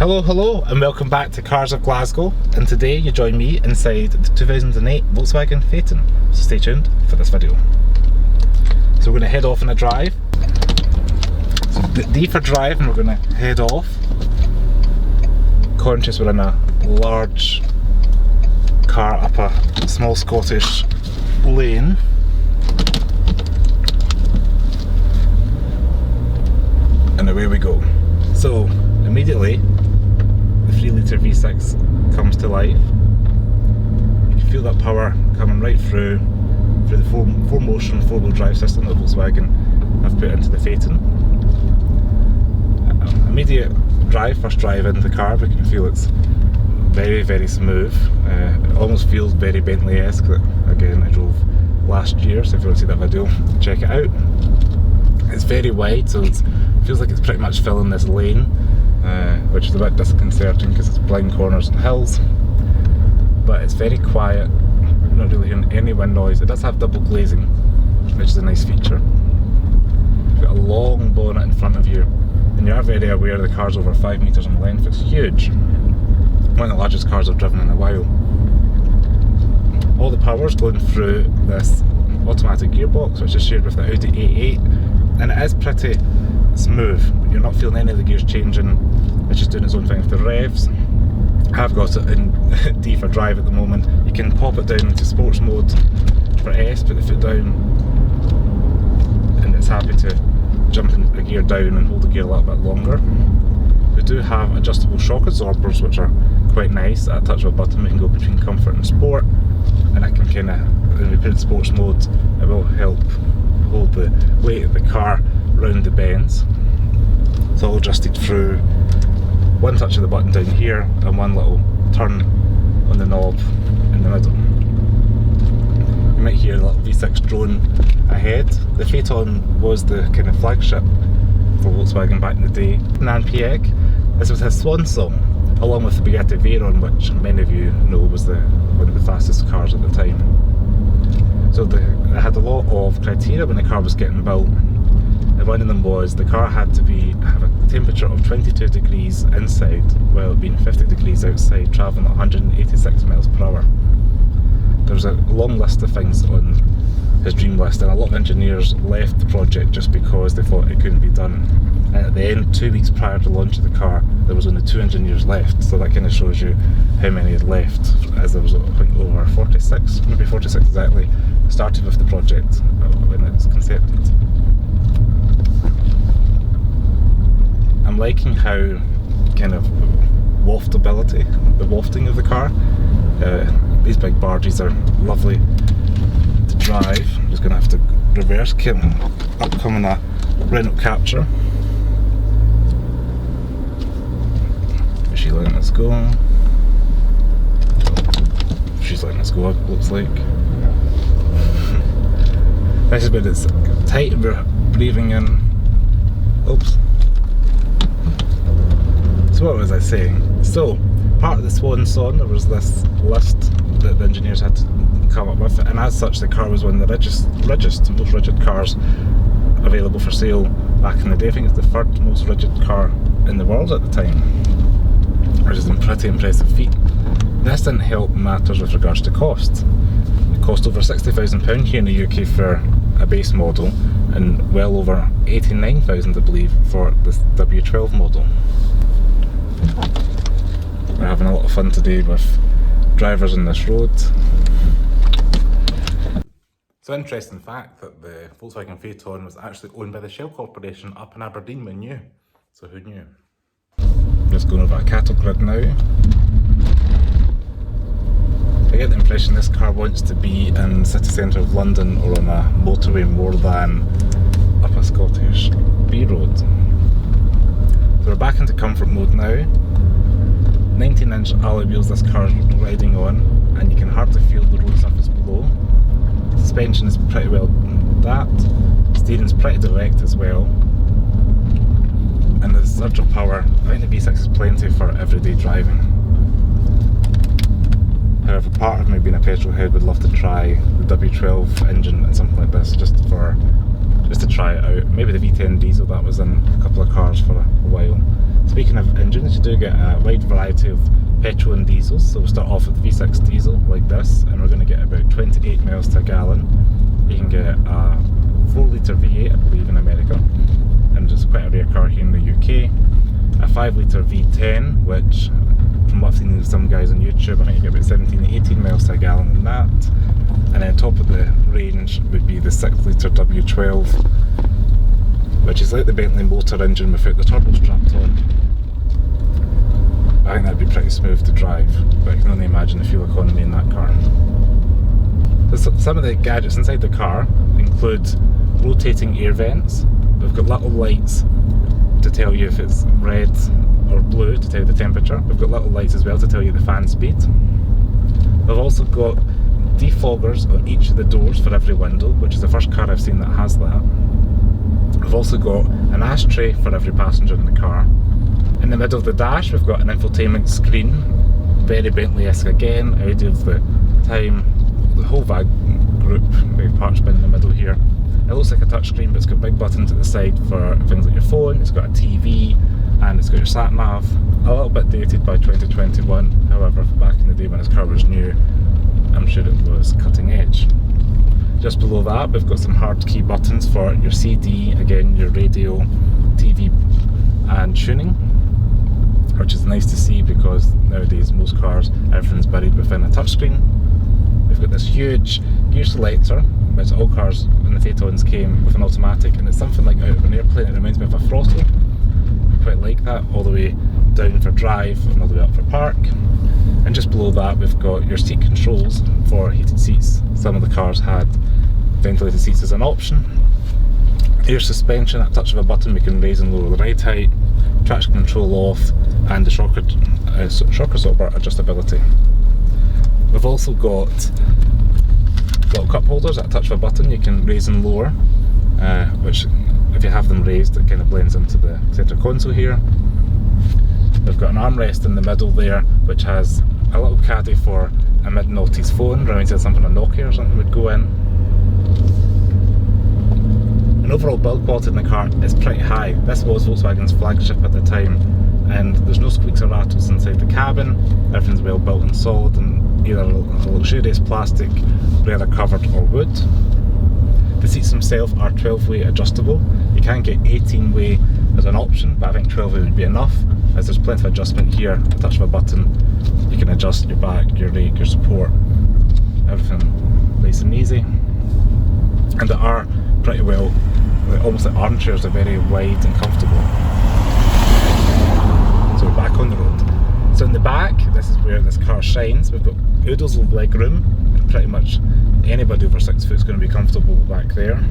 Hello and welcome back to Cars of Glasgow, and today you join me inside the 2008 Volkswagen Phaeton, so stay tuned for this video. So we're going to head off on a drive. So D for drive, and we're going to head off. Conscious we're in a large car up a small Scottish lane. And away we go. So immediately the 3-litre V6 comes to life. You can feel that power coming right through the 4Motion 4-wheel drive system that Volkswagen have put into the Phaeton. Immediate drive, first drive into the car, we can feel it's very smooth. It almost feels very Bentley-esque. Again, I drove last year, so if you want to see that video, check it out. It's very wide, so it feels like it's pretty much filling this lane, which is a bit disconcerting because it's blind corners and hills. But it's very quiet, you're not really hearing any wind noise. It does have double glazing, which is a nice feature. You've got a long bonnet in front of you, and you are very aware the car's over 5 metres in length. It's huge. One of the largest cars I've driven in a while. All the power's going through this automatic gearbox, which is shared with the Audi A8, and it is pretty smooth. You're not feeling any of the gears changing. It's just doing its own thing with the revs. I've got it in D for drive at the moment. You can pop it down into sports mode for S, put the foot down, and it's happy to jump in a gear down and hold the gear a little bit longer. We do have adjustable shock absorbers, which are quite nice. At a touch of a button we can go between comfort and sport, and it can kind of, when we put it in sports mode, it will help hold the weight of the car round the bends. It's all adjusted through one touch of the button down here and one little turn on the knob in the middle. You might hear a little V6 drone ahead. The Phaeton was the kind of flagship for Volkswagen back in the day. Nan Pieg, this was his swan song, along with the Bugatti Veyron, which many of you know was one of the fastest cars at the time. So it had a lot of criteria when the car was getting built, and one of them was the car had to have a temperature of 22 degrees inside while being 50 degrees outside, travelling at 186 miles per hour. There's a long list of things on his dream list, and a lot of engineers left the project just because they thought it couldn't be done. And at the end, 2 weeks prior to launch of the car, there was only 2 engineers left, so that kind of shows you how many had left, as there was, I think, over 46, maybe 46 exactly, started with the project when it was concepted. I'm liking how kind of waftability, the wafting of the car. These big barges are lovely to drive. I'm just going to have to reverse, upcoming that Renault Capture. Is she letting us go? She's letting us go, it looks like. This is where it's tight and we're breathing in. Oops. So what was I saying? So, part of the swan song, there was this list that the engineers had to come up with, and as such the car was one of the most rigid cars available for sale back in the day. I think it's the third most rigid car in the world at the time, which is a pretty impressive feat. This didn't help matters with regards to cost. It cost over £60,000 here in the UK for a base model, and well over £89,000 I believe for this W12 model. We're having a lot of fun today with drivers on this road. It's an interesting fact that the Volkswagen Phaeton was actually owned by the Shell Corporation up in Aberdeen. We knew, so who knew? Just going over a cattle grid now. I get the impression this car wants to be in the city centre of London or on a motorway more than up a Scottish B road. So we're back into comfort mode now. 19-inch alloy wheels this car is riding on, and you can hardly feel the road surface below. Suspension is pretty well that. Steering's pretty direct as well. And the surge of power, I think the V6 is plenty for everyday driving. However, part of me being a petrol head would love to try the W12 engine and something like this, just to try it out. Maybe the V10 diesel that was in a couple of cars for a while. Speaking of engines, you do get a wide variety of petrol and diesels. So we'll start off with V6 diesel like this, and we're going to get about 28 miles to a gallon. You can get a 4 litre V8, I believe, in America, and it's quite a rare car here in the UK. A 5 litre V10, which from what I've seen of some guys on YouTube, I think you get about 17 to 18 miles to a gallon in that. And then top of the range would be the 6 litre W12, which is like the Bentley motor engine without the turbo strapped on. I think that'd be pretty smooth to drive, but I can only imagine the fuel economy in that car. Some of the gadgets inside the car include rotating air vents. We've got little lights to tell you if it's red or blue to tell you the temperature. We've got little lights as well to tell you the fan speed. We've also got defoggers on each of the doors for every window, which is the first car I've seen that has that. We've also got an ashtray for every passenger in the car. In the middle of the dash we've got an infotainment screen, very Bentley-esque again, idea of the time, the whole VAG group, with parts bin in the middle here. It looks like a touchscreen, but it's got big buttons at the side for things like your phone. It's got a TV, and it's got your sat nav. A little bit dated by 2021, however back in the day when this car was new, I'm sure it was cutting edge. Just below that we've got some hard key buttons for your CD, again your radio, TV and tuning, which is nice to see because nowadays most cars, everything's buried within a touchscreen. We've got this huge gear selector, which all cars in the Phaetons came with an automatic, and it's something like out of an airplane. It reminds me of a throttle. I quite like that, all the way down for drive and all the way up for park. And just below that we've got your seat controls for heated seats. Some of the cars had ventilated seats as an option. Air suspension, at a touch of a button we can raise and lower the ride height, traction control off, and the shock absorber adjustability. We've also got little cup holders. At a touch of a button you can raise and lower, which if you have them raised it kind of blends into the centre console here. We've got an armrest in the middle there which has a little caddy for a mid-noughties phone, reminds me of something a Nokia or something would go in. And overall build quality in the car is pretty high. This was Volkswagen's flagship at the time, and there's no squeaks or rattles inside the cabin. Everything's well built and solid, and either a luxurious plastic, leather covered or wood. The seats themselves are 12-way adjustable. You can get 18-way as an option, but I think 12-way would be enough, as there's plenty of adjustment here. At the touch of a button you can adjust your back, your rake, your support, everything nice and easy. And they are pretty well, almost like armchairs, they're very wide and comfortable. So we're back on the road. So in the back, this is where this car shines. We've got oodles of leg room. Pretty much anybody over 6 foot is going to be comfortable back there.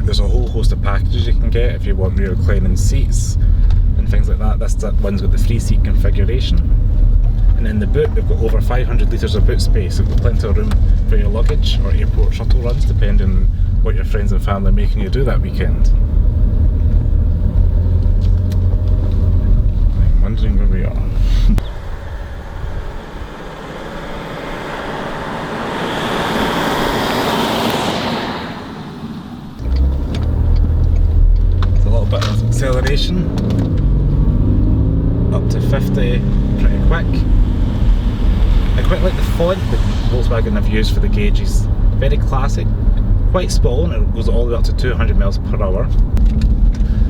There's a whole host of packages you can get if you want rear reclining seats and things like that. This one's got the 3-seat configuration. And in the boot we've got over 500 litres of boot space, so we've got plenty of room for your luggage or airport shuttle runs, depending on what your friends and family are making you do that weekend. I'm wondering where we are. It's a little bit of acceleration, up to 50 pretty quick. I quite like the font that Volkswagen have used for the gauges. Very classic, quite small, and it goes all the way up to 200 miles per hour.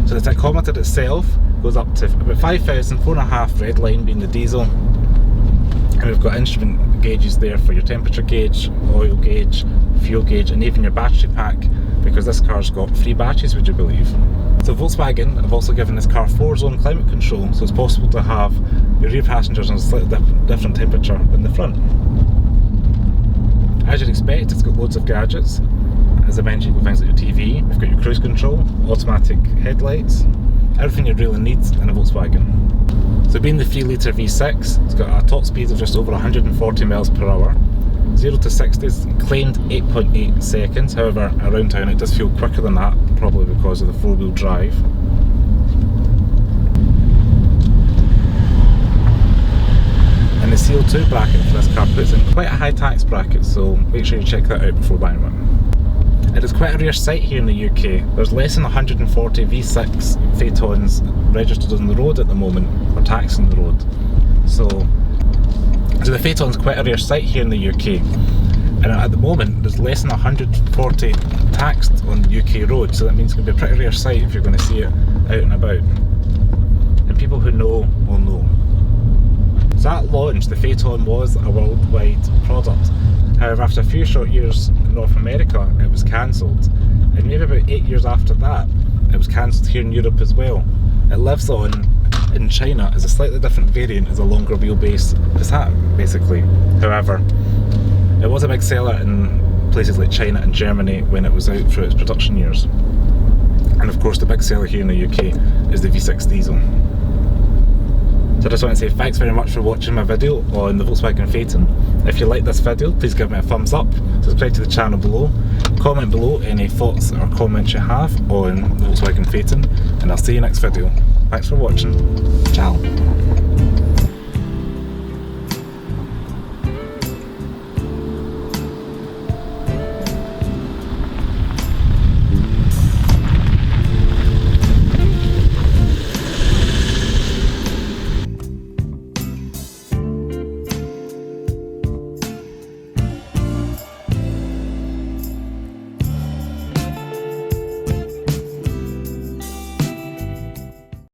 So the tachometer itself goes up to about 5,000, 4.5 red line being the diesel. And we've got instrument gauges there for your temperature gauge, oil gauge, fuel gauge, and even your battery pack, because this car's got 3 batteries, would you believe? So Volkswagen have also given this car 4-zone climate control, so it's possible to have your rear passengers on a slightly different temperature than the front. As you'd expect, it's got loads of gadgets. As I mentioned, you've got things like your TV, we've got your cruise control, automatic headlights, everything you really need in a Volkswagen. So being the 3 litre V6, it's got a top speed of just over 140 miles per hour. 0 to 60 is claimed 8.8 seconds, however around town it does feel quicker than that, probably because of the 4-wheel drive. And the CO2 bracket for this car puts in quite a high tax bracket, so make sure you check that out before buying one. It is quite a rare sight here in the UK. There's less than 140 V6 Phaetons registered on the road at the moment, or taxed on the road. So the Phaeton's quite a rare sight here in the UK, and at the moment there's less than 140 taxed on UK roads, so that means it's going to be a pretty rare sight if you're going to see it out and about. And people who know will know. So at launch, the Phaeton was a worldwide product. However, after a few short years in North America, it was cancelled, and maybe about 8 years after that, it was cancelled here in Europe as well. It lives on in China as a slightly different variant, as a longer wheelbase Passat, basically. However, it was a big seller in places like China and Germany when it was out through its production years. And of course, the big seller here in the UK is the V6 diesel. So I just want to say thanks very much for watching my video on the Volkswagen Phaeton. If you like this video, please give me a thumbs up, subscribe to the channel below, comment below any thoughts or comments you have on the Volkswagen Phaeton, and I'll see you next video. Thanks for watching. Ciao.